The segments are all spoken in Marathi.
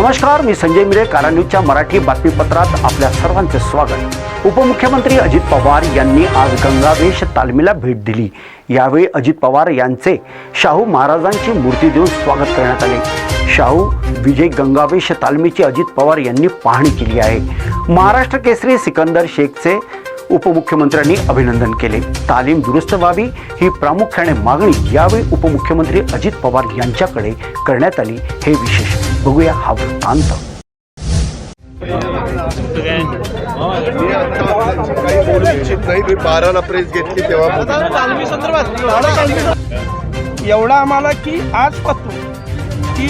नमस्कार, मी संजय मिरे. कारा न्यूजच्या मराठी बातमीपत्रात आपल्या सर्वांचे स्वागत. उपमुख्यमंत्री अजित पवार यांनी आज गंगावेश तालमीला भेट दिली. यावेळी अजित पवार यांचे शाहू महाराजांची मूर्ती देऊन स्वागत करण्यात आले. शाहू विजय गंगावेश तालमीची अजित पवार यांनी पाहणी केली आहे. महाराष्ट्र केसरी सिकंदर शेखचे उपमुख्यमंत्र्यांनी अभिनंदन केले. तालीम दुरुस्त व्हावी ही प्रामुख्याने मागणी यावेळी उपमुख्यमंत्री अजित पवार यांच्याकडे करण्यात आली. हे विशेष बघूया हा वृत्तांत. काही बोलू इच्छित नाही. मी 12ला प्रेस घेतली तेव्हा एवढा आम्हाला की आज पत्तो की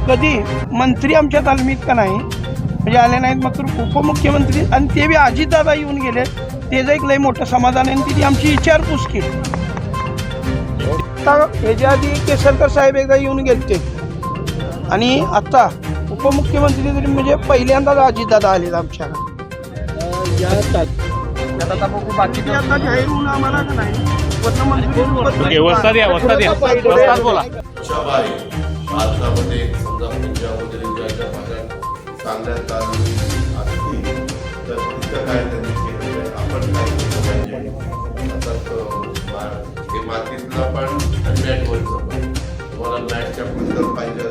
कधी मंत्री आमच्या तालमीत का नाही म्हणजे आले नाहीत, मात्र उपमुख्यमंत्री आणि ते बी अजितदादा येऊन गेले. त्याचं एक लय मोठं समाधान आहे. तिने आमची विचारपूस केली. आता ह्याच्या आधी केसरकर साहेब एकदा येऊन गेले आणि आता उपमुख्यमंत्री तरी म्हणजे पहिल्यांदाच अजितदादा आले आमच्या. आता जाहीर होऊन आम्हाला का नाही भारतामध्ये समजा पंजाब वगैरे ज्या भागात चांगल्या तालमी असतील तर तिथं काय त्यांनी केलेलं आहे, आपण काय केलं पाहिजे. आता हे मातीतलं पण आणि मॅटवरचं पण. तुम्हाला मॅटच्या पुस्तक पाहिजे